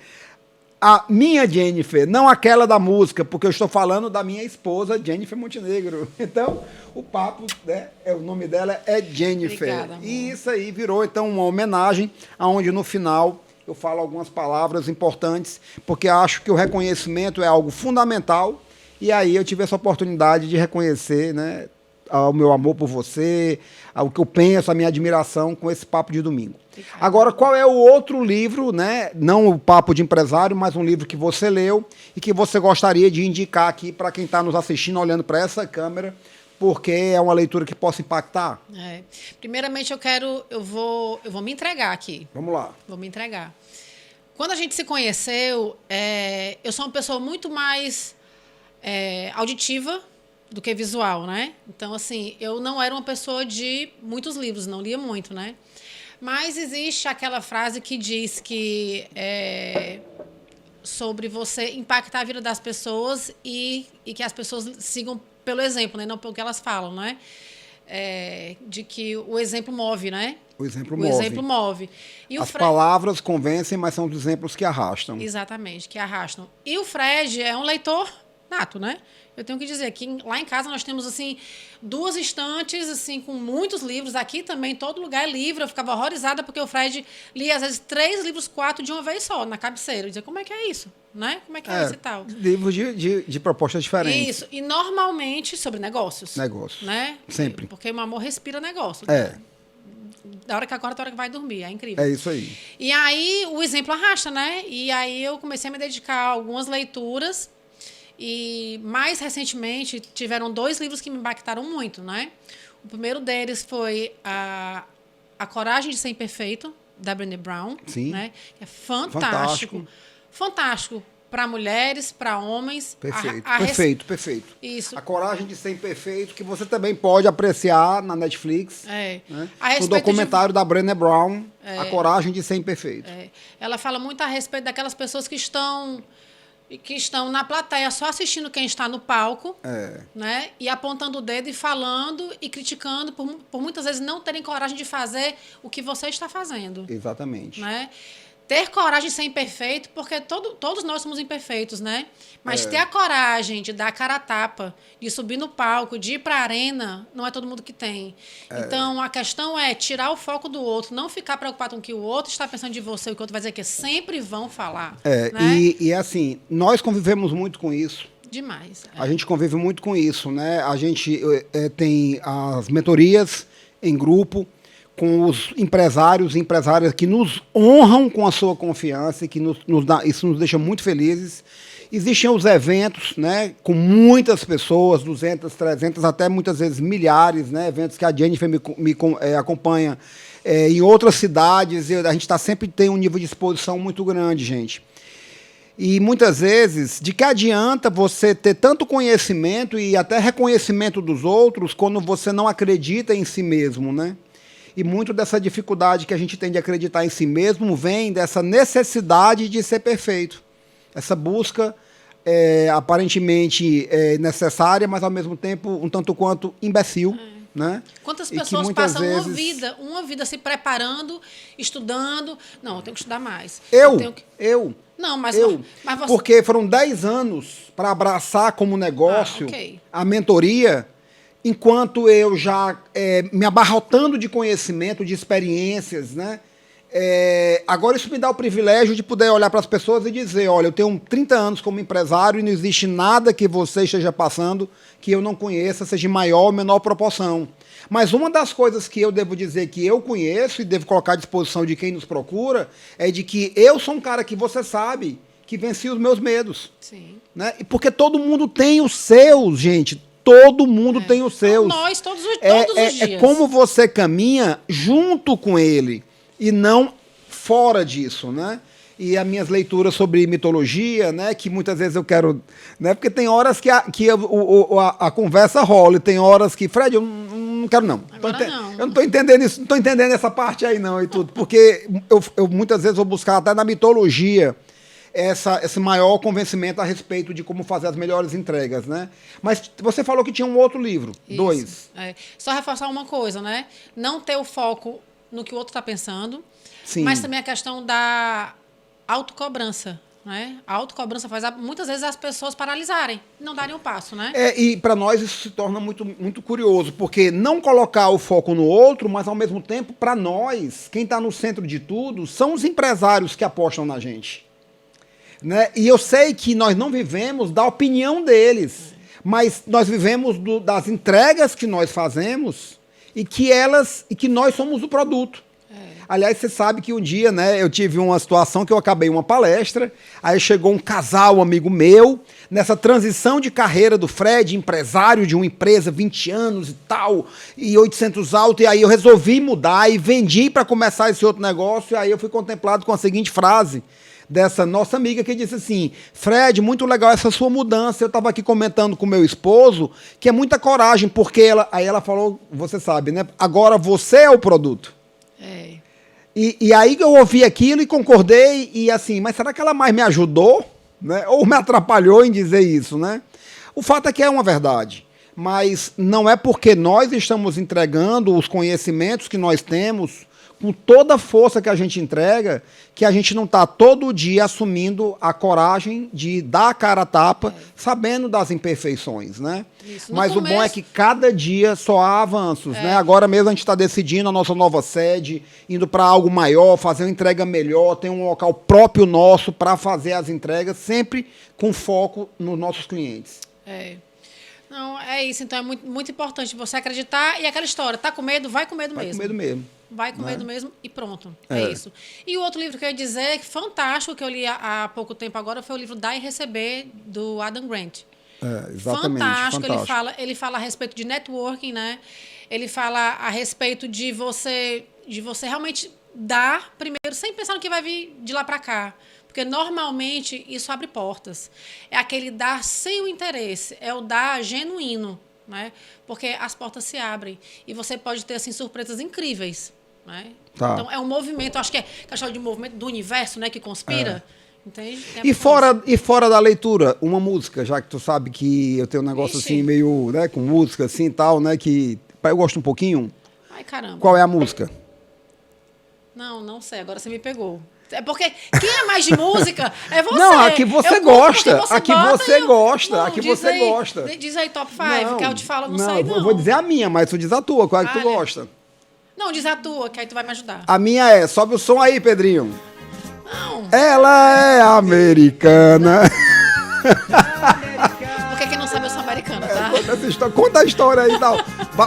A minha Jennifer, não aquela da música, porque eu estou falando da minha esposa, Jennifer Montenegro. Então, o papo, né, o nome dela é Jennifer. Obrigada, e isso aí virou, então, uma homenagem, onde no final eu falo algumas palavras importantes, porque acho que o reconhecimento é algo fundamental, e aí eu tive essa oportunidade de reconhecer, né, o meu amor por você, o que eu penso, a minha admiração com esse Papo de Domingo. Agora, qual é o outro livro, né? Não o Papo de Empresário, mas um livro que você leu e que você gostaria de indicar aqui para quem está nos assistindo, olhando para essa câmera, porque é uma leitura que possa impactar? Primeiramente, eu vou me entregar aqui. Vamos lá. Vou me entregar. Quando a gente se conheceu, eu sou uma pessoa muito mais auditiva do que visual, né? Então, assim, eu não era uma pessoa de muitos livros, não lia muito, né? Mas existe aquela frase que diz que sobre você impactar a vida das pessoas e que as pessoas sigam pelo exemplo, né? Não pelo que elas falam, né? De que o exemplo move, né? O exemplo move. E as palavras convencem, mas são os exemplos que arrastam. Exatamente, que arrastam. E o Fred é um leitor nato, né? Eu tenho que dizer que lá em casa nós temos assim 2 estantes assim com muitos livros. Aqui também todo lugar é livro. Eu ficava horrorizada porque o Fred lia às vezes 3 livros, 4 de uma vez só na cabeceira. Eu dizia, como é que é isso, né? Como é que é isso e tal? Livros de propostas diferentes. Isso. E normalmente sobre negócios. Negócios. Né? Sempre. Porque o meu amor respira negócio. Da hora que acorda, da hora que vai dormir. É incrível. É isso aí. E aí o exemplo arrasta, né? E aí eu comecei a me dedicar a algumas leituras. E, mais recentemente, tiveram 2 livros que me impactaram muito, né? O primeiro deles foi A Coragem de Ser Imperfeito, da Brené Brown. Sim. Né? É fantástico. Fantástico para mulheres, para homens. Perfeito. Perfeito. Isso. A Coragem de Ser Imperfeito, que você também pode apreciar na Netflix. Né? No documentário da Brené Brown, A Coragem de Ser Imperfeito. Ela fala muito a respeito daquelas pessoas que estão na plateia só assistindo quem está no palco, né? E apontando o dedo e falando e criticando por muitas vezes não terem coragem de fazer o que você está fazendo. Exatamente. Né? Ter coragem de ser imperfeito, porque todos nós somos imperfeitos, né? Mas ter a coragem de dar a cara a tapa, de subir no palco, de ir para a arena, não é todo mundo que tem. Então, a questão é tirar o foco do outro, não ficar preocupado com o que o outro está pensando de você, o que o outro vai dizer, que sempre vão falar. Né? E assim, nós convivemos muito com isso. Demais. A gente convive muito com isso, né? A gente tem as mentorias em grupo, com os empresários e empresárias que nos honram com a sua confiança e que isso nos deixa muito felizes. Existem os eventos, né, com muitas pessoas, 200, 300, até muitas vezes milhares, né, eventos que a Jennifer me acompanha em outras cidades. A gente sempre tem um nível de exposição muito grande, gente. E muitas vezes, de que adianta você ter tanto conhecimento e até reconhecimento dos outros quando você não acredita em si mesmo, né? E muito dessa dificuldade que a gente tem de acreditar em si mesmo vem dessa necessidade de ser perfeito. Essa busca aparentemente necessária, mas ao mesmo tempo um tanto quanto imbecil, né? Quantas E que pessoas muitas passam vezes... uma vida se preparando, estudando. Não, eu tenho que estudar mais. Eu. Não, mas você... Porque foram 10 anos para abraçar como negócio a mentoria, enquanto eu já me abarrotando de conhecimento, de experiências, né? Agora isso me dá o privilégio de poder olhar para as pessoas e dizer, olha, eu tenho 30 anos como empresário e não existe nada que você esteja passando que eu não conheça, seja em maior ou menor proporção. Mas uma das coisas que eu devo dizer que eu conheço e devo colocar à disposição de quem nos procura é de que eu sou um cara que você sabe que venci os meus medos. Sim. Né? Porque todo mundo tem os seus, gente. Todo mundo tem os seus. Nós, todos os dias. É como você caminha junto com ele e não fora disso, né? E as minhas leituras sobre mitologia, né, que muitas vezes eu quero... Né, porque tem horas que a conversa rola e tem horas que... Fred, eu não quero não. Não. Eu não estou entendendo isso, não estou entendendo essa parte aí não e tudo. Porque eu muitas vezes vou buscar até na mitologia esse maior convencimento a respeito de como fazer as melhores entregas, né? Mas você falou que tinha um outro livro, Isso. 2. Só reforçar uma coisa, né? Não ter o foco no que o outro está pensando, Sim. mas também a questão da autocobrança, né? A autocobrança faz muitas vezes as pessoas paralisarem, não darem um passo, né? E para nós isso se torna muito, muito curioso, porque não colocar o foco no outro, mas ao mesmo tempo, para nós, quem está no centro de tudo, são os empresários que apostam na gente. Né? E eu sei que nós não vivemos da opinião deles, mas nós vivemos das entregas que nós fazemos e que nós somos o produto. Aliás, você sabe que um dia, né, eu tive uma situação que eu acabei uma palestra, aí chegou um casal, um amigo meu, nessa transição de carreira do Fred, empresário de uma empresa, 20 anos e tal, e 800 alto, e aí eu resolvi mudar e vendi para começar esse outro negócio, e aí eu fui contemplado com a seguinte frase dessa nossa amiga que disse assim, Fred, muito legal essa sua mudança, eu estava aqui comentando com meu esposo, que é muita coragem, porque aí ela falou, você sabe, né, agora você é o produto. E aí eu ouvi aquilo e concordei, e assim, mas será que ela mais me ajudou, né? Ou me atrapalhou em dizer isso, né? O fato é que é uma verdade, mas não é porque nós estamos entregando os conhecimentos que nós temos, com toda a força que a gente entrega, que a gente não está todo dia assumindo a coragem de dar a cara a tapa, sabendo das imperfeições, né? Mas o bom é que cada dia só há avanços, né? Agora mesmo a gente está decidindo a nossa nova sede, indo para algo maior, fazer uma entrega melhor, ter um local próprio nosso para fazer as entregas, sempre com foco nos nossos clientes. Não, é isso. Então é muito, muito importante você acreditar e aquela história, tá com medo? Vai com medo mesmo. Vai com medo mesmo. Vai com medo mesmo e pronto. É isso. E o outro livro que eu ia dizer, fantástico, que eu li há pouco tempo agora, foi o livro Dar e Receber, do Adam Grant. Exatamente. Fantástico. Ele fala a respeito de networking, né? Ele fala a respeito de você realmente dar primeiro, sem pensar no que vai vir de lá para cá. Porque normalmente isso abre portas. É aquele dar sem o interesse, é o dar genuíno, né? Porque as portas se abrem e você pode ter assim surpresas incríveis, né? Tá. Então é um movimento, acho que é a história de movimento do universo, né, que conspira. Entende? E fora da leitura, uma música, já que tu sabe que eu tenho um negócio assim meio, né, com música assim e tal, né, que eu gosto um pouquinho. Ai, caramba. Qual é a música? Não sei, agora você me pegou. É porque quem é mais de música é você. Não, a que você gosta. A que você gosta. Não, a que você gosta. Diz aí top 5, que eu te falo, não sei não. Eu vou dizer a minha, mas tu diz a tua. Qual é que tu gosta? Não, diz a tua, que aí tu vai me ajudar. A minha é, sobe o som aí, Pedrinho. Não. Ela é americana. Porque quem não sabe, eu sou americana, tá? Conta a história aí e tal.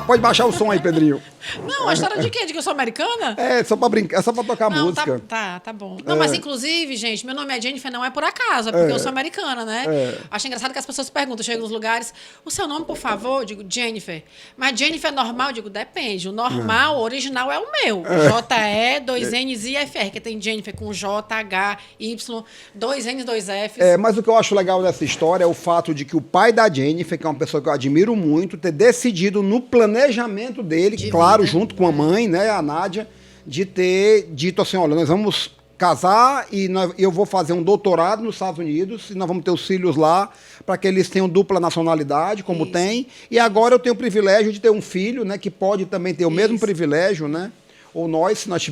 Pode baixar o som aí, Pedrinho. Não, a história de quê? De que eu sou americana? Só pra brincar, é só pra tocar música. Tá bom. Não, mas inclusive, gente, meu nome é Jennifer, não é por acaso, é porque eu sou americana, né? Acho engraçado que as pessoas perguntam, chegam nos lugares, o seu nome, por favor? Eu digo, Jennifer. Mas Jennifer é normal? Eu digo, depende. O normal, o original é o meu. J-E, 2 N's e F-R, que tem Jennifer com J, H, Y, 2 N's, 2 F's. Mas o que eu acho legal dessa história é o fato de que o pai da Jennifer, que é uma pessoa que eu admiro muito, ter decidido no planejamento dele, claro, junto com a mãe, né, a Nádia, de ter dito assim, olha, nós vamos casar e eu vou fazer um doutorado nos Estados Unidos e nós vamos ter os filhos lá para que eles tenham dupla nacionalidade, como Isso. tem. E agora eu tenho o privilégio de ter um filho, né, que pode também ter o mesmo privilégio, né? Ou nós, se nós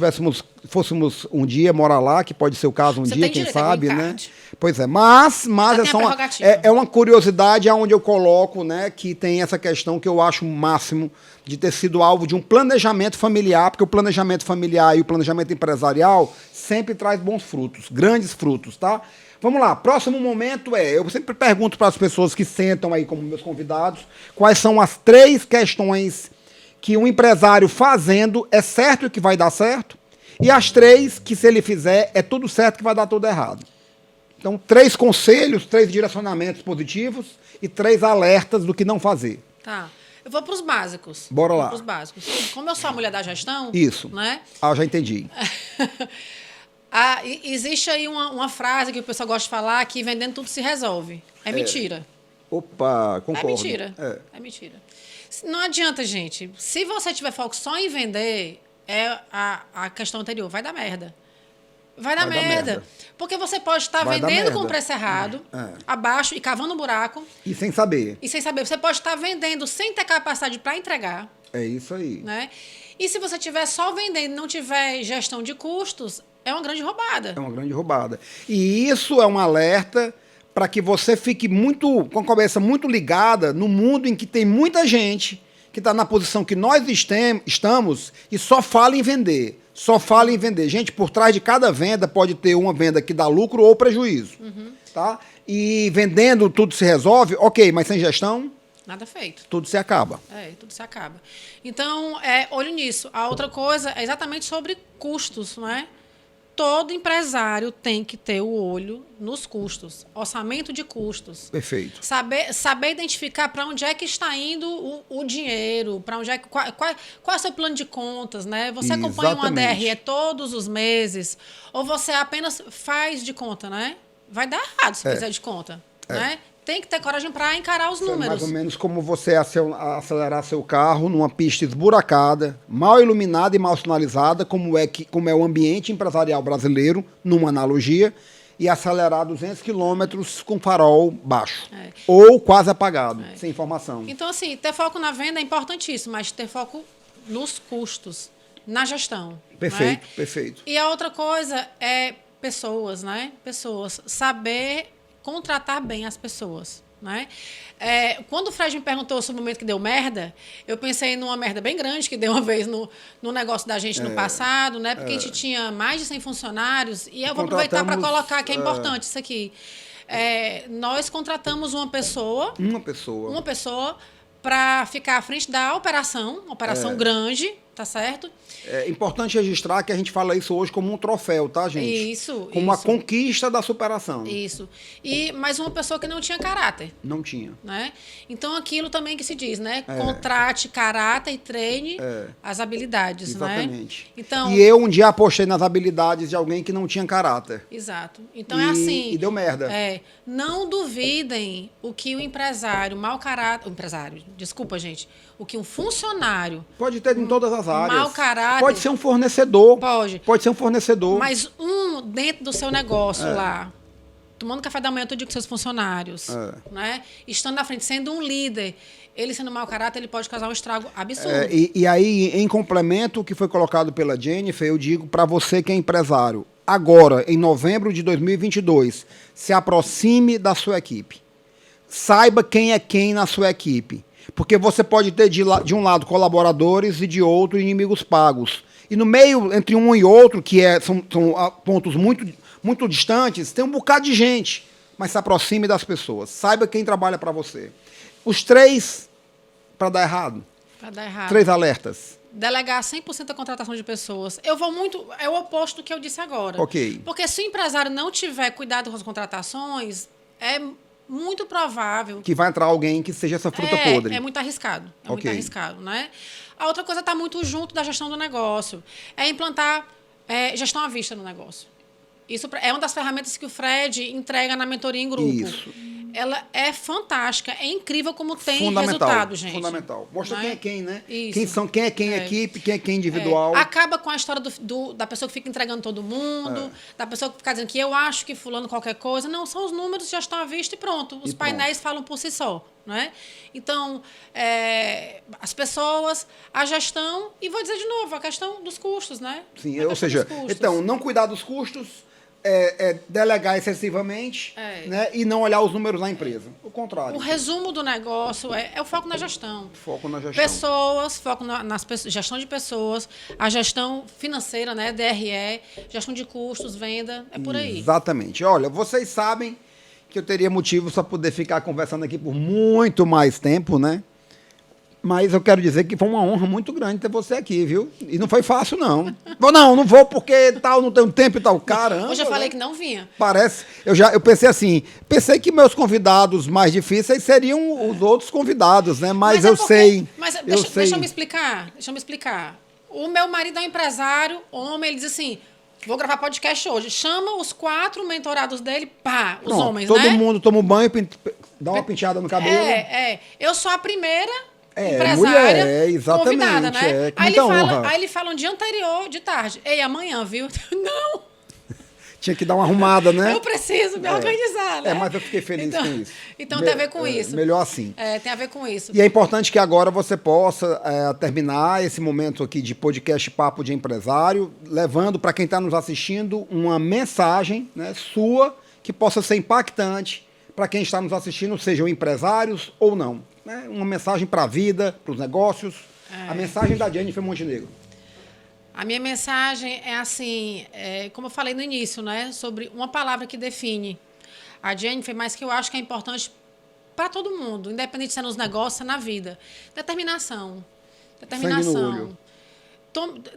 fôssemos um dia morar lá, que pode ser o caso um Você dia, tem quem direito a sabe, green né? card. Pois é, mas tem é a só prerrogativa. é uma curiosidade aonde eu coloco, né, que tem essa questão que eu acho o máximo de ter sido alvo de um planejamento familiar, porque o planejamento familiar e o planejamento empresarial sempre traz bons frutos, grandes frutos, tá? Vamos lá, próximo momento eu sempre pergunto para as pessoas que sentam aí como meus convidados, quais são as 3 questões que um empresário fazendo é certo que vai dar certo, e as 3 que, se ele fizer, é tudo certo que vai dar tudo errado. Então, 3 conselhos, 3 direcionamentos positivos e 3 alertas do que não fazer. Tá. Eu vou para os básicos. Bora lá. Para os básicos. Como eu sou a mulher da gestão... Isso. Né? Ah, já entendi. Existe aí uma frase que o pessoal gosta de falar, que vendendo tudo se resolve. É mentira. Opa, concordo. É mentira. É mentira. Não adianta, gente. Se você tiver foco só em vender, é a questão anterior. Vai dar merda. Vai dar merda. Porque você pode estar vendendo com o preço errado, abaixo, e cavando um buraco. E sem saber. E sem saber. Você pode estar vendendo sem ter capacidade para entregar. É isso aí. Né? E se você estiver só vendendo e não tiver gestão de custos, é uma grande roubada. É uma grande roubada. E isso é um alerta para que você fique com a cabeça muito ligada no mundo em que tem muita gente que está na posição que nós estamos e só fala em vender. Só fala em vender. Gente, por trás de cada venda pode ter uma venda que dá lucro ou prejuízo. Tá? E vendendo tudo se resolve, ok, mas sem gestão... Nada feito. Tudo se acaba. Tudo se acaba. Então, olho nisso. A outra coisa é exatamente sobre custos, não é? Todo empresário tem que ter o olho nos custos, orçamento de custos. Perfeito. Saber identificar para onde é que está indo o dinheiro, para onde qual é o seu plano de contas, né? Você acompanha uma DRE todos os meses ou você apenas faz de conta, né? Vai dar errado se fizer de conta, né? Tem que ter coragem para encarar os números. É mais ou menos como você acelerar seu carro numa pista esburacada, mal iluminada e mal sinalizada, como é o ambiente empresarial brasileiro, numa analogia, e acelerar 200 quilômetros com farol baixo. Ou quase apagado, sem informação. Então, assim, ter foco na venda é importantíssimo, mas ter foco nos custos, na gestão. Perfeito, né? Perfeito. E a outra coisa é pessoas, né? Pessoas. Saber contratar bem as pessoas, né? Quando o Fred me perguntou sobre o momento que deu merda, eu pensei numa merda bem grande que deu uma vez no negócio da gente no passado, né? Porque a gente tinha mais de 100 funcionários e eu vou aproveitar para colocar que é importante isso aqui. Nós contratamos uma pessoa para ficar à frente da operação grande, tá certo? É importante registrar que a gente fala isso hoje como um troféu, tá, gente? Isso. Como a conquista da superação. Isso. Mas uma pessoa que não tinha caráter. Não tinha. Né? Então, aquilo também que se diz, né? Contrate caráter e treine as habilidades, exatamente. Né? Então, e eu um dia apostei nas habilidades de alguém que não tinha caráter. Exato. Então, é assim... E deu merda. Não duvidem o que o empresário, mau caráter... Desculpa, gente. O que um funcionário... Pode ter em todas as áreas. Mau caráter... Pode ser um fornecedor. Pode ser um fornecedor. Mas dentro do seu negócio lá, tomando café da manhã todo dia com seus funcionários, né? Estando na frente, sendo um líder, ele sendo mau caráter, ele pode causar um estrago absurdo. E aí, em complemento, o que foi colocado pela Jennifer, eu digo para você que é empresário, agora, em novembro de 2022, se aproxime da sua equipe. Saiba quem é quem na sua equipe. Porque você pode ter de um lado colaboradores e de outro inimigos pagos. E no meio, entre um e outro, que são pontos muito, muito distantes, tem um bocado de gente. Mas se aproxime das pessoas. Saiba quem trabalha para você. Os 3 para dar errado. 3 alertas. Delegar 100% da contratação de pessoas. É o oposto do que eu disse agora. Ok. Porque se o empresário não tiver cuidado com as contratações, é muito provável que vai entrar alguém que seja essa fruta podre. É muito arriscado. Muito arriscado, né? A outra coisa está muito junto da gestão do negócio. É implantar gestão à vista no negócio. Isso é uma das ferramentas que o Fred entrega na mentoria em grupo. Isso. ela é fantástica, é incrível como tem Fundamental, resultado, gente. fundamental. Mostra Não quem é? é quem, né? Isso. Quem é quem equipe, quem é quem individual. Acaba com a história da pessoa que fica entregando todo mundo, da pessoa que fica dizendo que eu acho que fulano qualquer coisa. Não, são os números que já estão à vista e pronto. Os painéis falam por si só. Não é? Então, as pessoas, a gestão, e vou dizer de novo, a questão dos custos, né? Sim, ou seja, então, não cuidar dos custos, delegar excessivamente, né? E não olhar os números na empresa. O contrário. O resumo do negócio é o foco na gestão. Foco na gestão. Pessoas, foco gestão de pessoas, a gestão financeira, né? DRE, gestão de custos, venda, é por aí. Exatamente. Olha, vocês sabem que eu teria motivos para poder ficar conversando aqui por muito mais tempo, né? Mas eu quero dizer que foi uma honra muito grande ter você aqui, viu? E não foi fácil, não. Não vou porque tal, não tenho tempo e tal. Caramba. Hoje eu falei que não vinha. Parece. Eu pensei assim, que meus convidados mais difíceis seriam os outros convidados, né? Mas eu sei. Mas deixa eu me explicar. O meu marido é um empresário, homem, ele diz assim: vou gravar podcast hoje. Chama os 4 mentorados dele, os homens, todo né? Todo mundo toma um banho, dá uma penteada no cabelo. Eu sou a primeira empresária mulher, convidada, né? Aí ele fala um dia anterior, de tarde. Ei, amanhã, viu? Não! Tinha que dar uma arrumada, né? Eu preciso me organizar, né? Mas eu fiquei feliz com isso. Então tem a ver com isso. Melhor assim. Tem a ver com isso. E é importante que agora você possa terminar esse momento aqui de podcast Papo de Empresário, levando para quem está nos assistindo uma mensagem, né, sua, que possa ser impactante para quem está nos assistindo, sejam empresários ou não. Né? Uma mensagem para a vida, para os negócios. A mensagem da Jennifer Montenegro. A minha mensagem é assim, como eu falei no início, né, sobre uma palavra que define a Jennifer, mas que eu acho que é importante para todo mundo, independente de ser nos negócios, na vida. Determinação.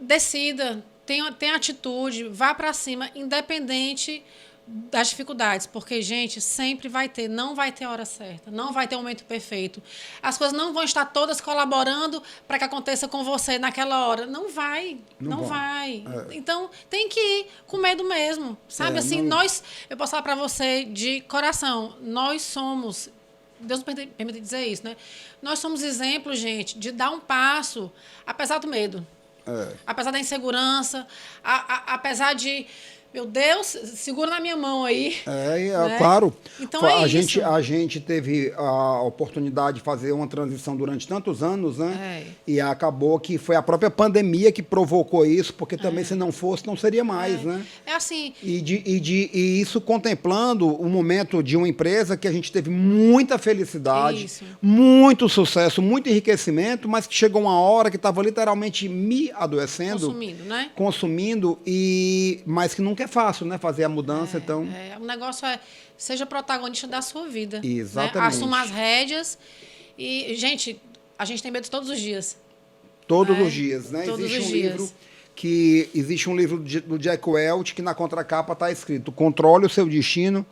Decida, tenha atitude, vá para cima, independente das dificuldades, porque, gente, sempre não vai ter a hora certa, não vai ter o momento perfeito. As coisas não vão estar todas colaborando para que aconteça com você naquela hora. Não vai. Então, tem que ir com medo mesmo, sabe? Eu posso falar para você de coração, nós somos, Deus me permite dizer isso, né? Nós somos exemplos, gente, de dar um passo, apesar do medo, apesar da insegurança, apesar de... Meu Deus, segura na minha mão aí. Né? Claro. Então a gente teve a oportunidade de fazer uma transição durante tantos anos, né? E acabou que foi a própria pandemia que provocou isso, porque também se não fosse, não seria mais, né? É assim. E isso contemplando o momento de uma empresa que a gente teve muita felicidade, muito sucesso, muito enriquecimento, mas que chegou uma hora que estava literalmente me adoecendo. Consumindo, né? Mas que nunca é fácil, né? Fazer a mudança, então... O negócio seja protagonista da sua vida. Exatamente. Né? Assuma as rédeas e, gente, a gente tem medo todos os dias. Todos os dias, né? Todos Existe um livro do Jack Welch que na contracapa está escrito: controle o seu destino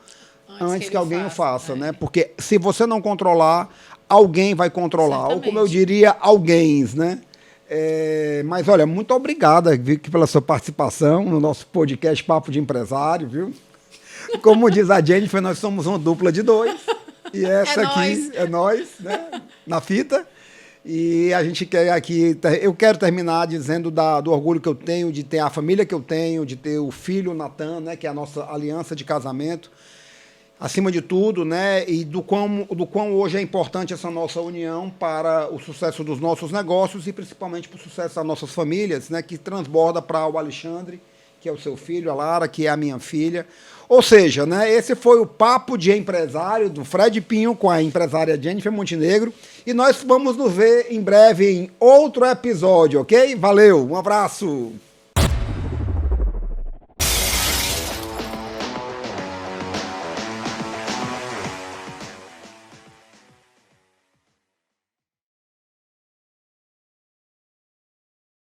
antes que alguém o faça, né? Porque se você não controlar, alguém vai controlar. Certamente. Ou como eu diria, alguém, né? Mas, olha, muito obrigada, Vicky, pela sua participação no nosso podcast Papo de Empresário, viu? Como diz a Jennifer, nós somos uma dupla de 2. E essa aqui é nós, né? Na fita. E a gente quer aqui... Eu quero terminar dizendo do orgulho que eu tenho de ter a família que eu tenho, de ter o filho Natan, né? Que é a nossa aliança de casamento. Acima de tudo, né, e do quão hoje é importante essa nossa união para o sucesso dos nossos negócios e principalmente para o sucesso das nossas famílias, né, que transborda para o Alexandre, que é o seu filho, a Lara, que é a minha filha. Ou seja, né, esse foi o Papo de Empresário do Fred Pinho com a empresária Jennifer Montenegro e nós vamos nos ver em breve em outro episódio, ok? Valeu, um abraço!